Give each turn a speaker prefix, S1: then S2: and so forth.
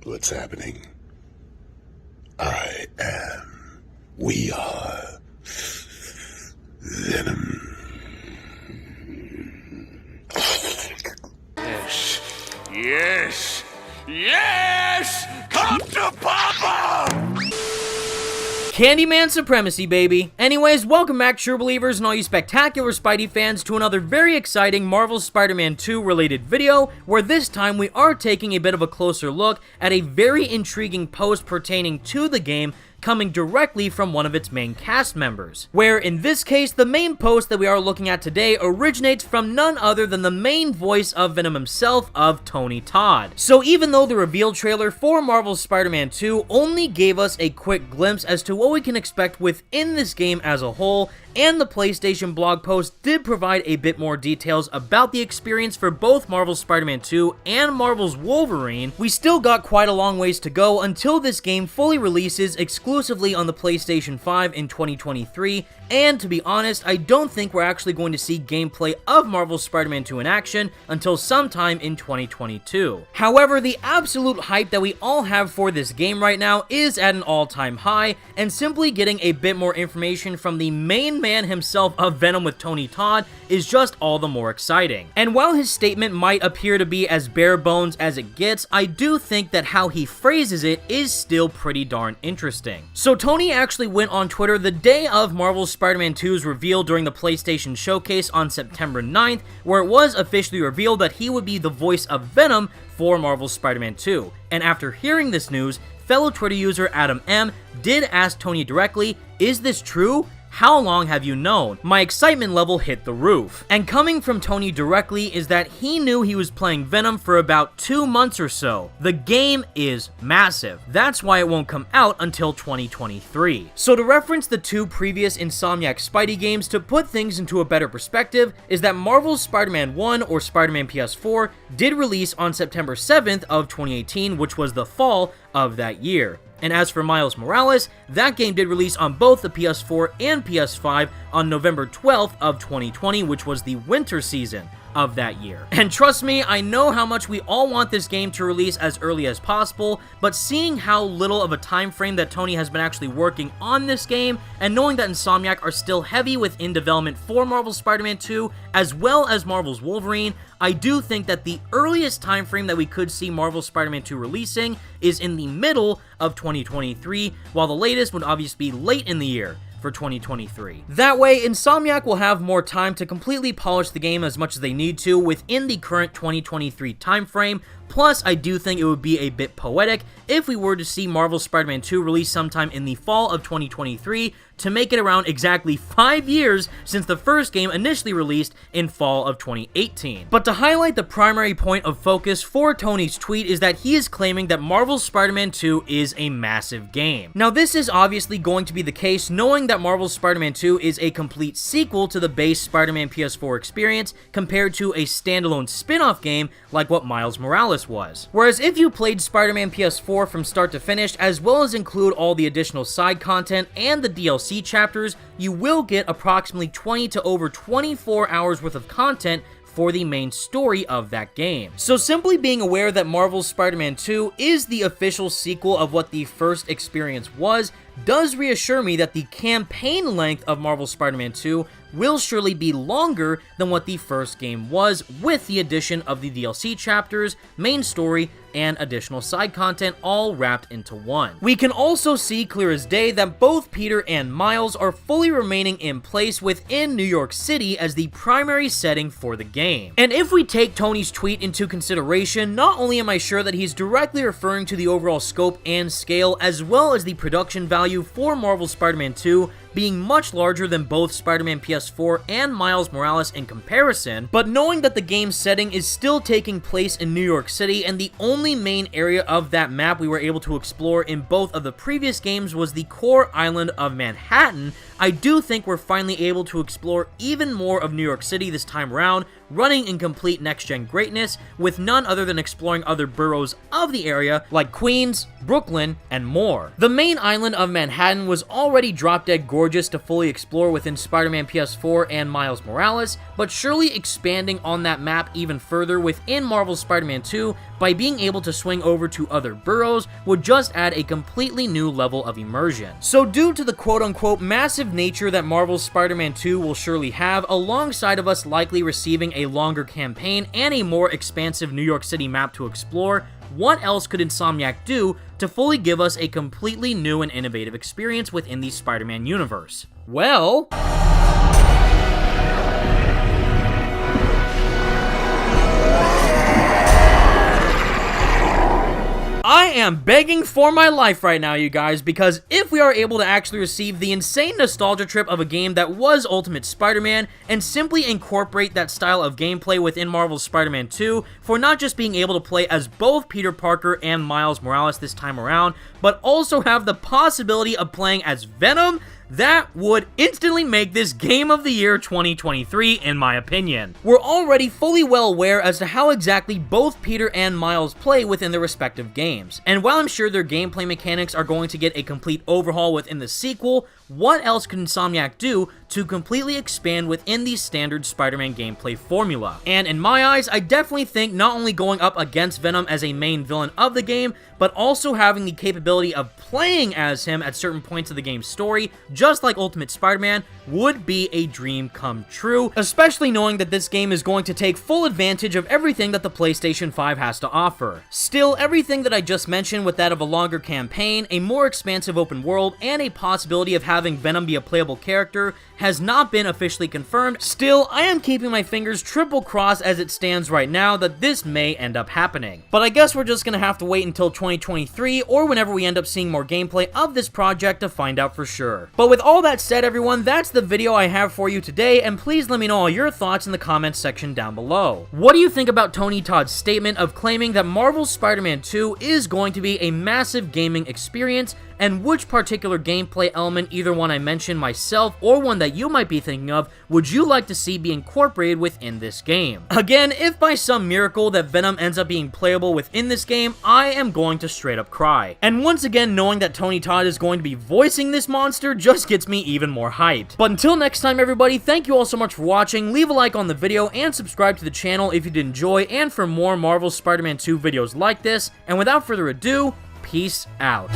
S1: What's happening? We are Venom. Yes! Come to Papa!
S2: Candyman supremacy, baby. Anyways, welcome back, true believers and all you spectacular Spidey fans, to another very exciting Marvel Spider-Man 2 related video, where this time we are taking a bit of a closer look at a very intriguing post pertaining to the game, coming directly from one of its main cast members, where in this case the main post that we are looking at today originates from none other than the main voice of Venom himself, of Tony Todd. So even though the reveal trailer for Marvel's Spider-Man 2 only gave us a quick glimpse as to what we can expect within this game as a whole, and the PlayStation blog post did provide a bit more details about the experience for both Marvel's Spider-Man 2 and Marvel's Wolverine, we still got quite a long ways to go until this game fully releases exclusively on the PlayStation 5 in 2023, and to be honest, I don't think we're actually going to see gameplay of Marvel's Spider-Man 2 in action until sometime in 2022. However, the absolute hype that we all have for this game right now is at an all-time high, and simply getting a bit more information from the main man himself of Venom with Tony Todd is just all the more exciting. And while his statement might appear to be as bare bones as it gets, I do think that how he phrases it is still pretty darn interesting. So Tony actually went on Twitter the day of Marvel's Spider-Man 2's reveal during the PlayStation Showcase on September 9th, where it was officially revealed that he would be the voice of Venom for Marvel's Spider-Man 2. And after hearing this news, fellow Twitter user Adam M did ask Tony directly, "Is this true? How long have you known?" My excitement level hit the roof. And coming from Tony directly is that he knew he was playing Venom for about 2 months or so. The game is massive. That's why it won't come out until 2023. So to reference the 2 previous Insomniac Spidey games to put things into a better perspective, is that Marvel's Spider-Man 1 or Spider-Man PS4 did release on September 7th of 2018, which was the fall of that year. And as for Miles Morales, that game did release on both the PS4 and PS5 on November 12th of 2020, which was the winter season of that year. And trust me, I know how much we all want this game to release as early as possible, but seeing how little of a time frame that Tony has been actually working on this game, and knowing that Insomniac are still heavy within development for Marvel's Spider-Man 2, as well as Marvel's Wolverine, I do think that the earliest time frame that we could see Marvel's Spider-Man 2 releasing is in the middle of 2023, while the latest would obviously be late in the year for 2023. That way, Insomniac will have more time to completely polish the game as much as they need to within the current 2023 timeframe. Plus, I do think it would be a bit poetic if we were to see Marvel's Spider-Man 2 release sometime in the fall of 2023 to make it around exactly 5 years since the first game initially released in fall of 2018. But to highlight the primary point of focus for Tony's tweet is that he is claiming that Marvel's Spider-Man 2 is a massive game. Now, this is obviously going to be the case knowing that Marvel's Spider-Man 2 is a complete sequel to the base Spider-Man PS4 experience compared to a standalone spin-off game like what Miles Morales was. Whereas if you played Spider-Man PS4 from start to finish, as well as include all the additional side content and the DLC chapters, you will get approximately 20 to over 24 hours worth of content for the main story of that game. So simply being aware that Marvel's Spider-Man 2 is the official sequel of what the first experience was does reassure me that the campaign length of Marvel's Spider-Man 2 will surely be longer than what the first game was, with the addition of the DLC chapters, main story, and additional side content all wrapped into one. We can also see clear as day that both Peter and Miles are fully remaining in place within New York City as the primary setting for the game. And if we take Tony's tweet into consideration, not only am I sure that he's directly referring to the overall scope and scale, as well as the production value for Marvel's Spider-Man 2 being much larger than both Spider-Man PS4 and Miles Morales in comparison, but knowing that the game's setting is still taking place in New York City, and the only main area of that map we were able to explore in both of the previous games was the core island of Manhattan, I do think we're finally able to explore even more of New York City this time around, running in complete next-gen greatness, with none other than exploring other boroughs of the area, like Queens, Brooklyn, and more. The main island of Manhattan was already drop-dead gorgeous to fully explore within Spider-Man PS4 and Miles Morales, but surely expanding on that map even further within Marvel's Spider-Man 2 by being able to swing over to other boroughs would just add a completely new level of immersion. So due to the quote-unquote massive nature that Marvel's Spider-Man 2 will surely have, alongside of us likely receiving a longer campaign and a more expansive New York City map to explore, what else could Insomniac do to fully give us a completely new and innovative experience within the Spider-Man universe? Well, I am begging for my life right now, you guys, because if we are able to actually receive the insane nostalgia trip of a game that was Ultimate Spider-Man and simply incorporate that style of gameplay within Marvel's Spider-Man 2 for not just being able to play as both Peter Parker and Miles Morales this time around, but also have the possibility of playing as Venom, that would instantly make this Game of the Year 2023, in my opinion. We're already fully well aware as to how exactly both Peter and Miles play within their respective games, and while I'm sure their gameplay mechanics are going to get a complete overhaul within the sequel, what else could Insomniac do to completely expand within the standard Spider-Man gameplay formula? And in my eyes, I definitely think not only going up against Venom as a main villain of the game, but also having the capability of playing as him at certain points of the game's story, just like Ultimate Spider-Man, would be a dream come true, especially knowing that this game is going to take full advantage of everything that the PlayStation 5 has to offer. Still, everything that I just mentioned with that of a longer campaign, a more expansive open world, and a possibility of having Venom be a playable character has not been officially confirmed. Still, I am keeping my fingers triple crossed as it stands right now that this may end up happening. But I guess we're just gonna have to wait until 2023 or whenever we end up seeing more gameplay of this project to find out for sure. But with all that said, everyone, that's the video I have for you today, and please let me know all your thoughts in the comments section down below. What do you think about Tony Todd's statement of claiming that Marvel's Spider-Man 2 is going to be a massive gaming experience, and which particular gameplay element, either one I mentioned myself or one that you might be thinking of, would you like to see be incorporated within this game? Again, if by some miracle that Venom ends up being playable within this game, I am going to straight up cry. And once again, knowing that Tony Todd is going to be voicing this monster just gets me even more hyped. But until next time, everybody, thank you all so much for watching. Leave a like on the video and subscribe to the channel if you did enjoy, and for more Marvel Spider-Man 2 videos like this. And without further ado, peace out.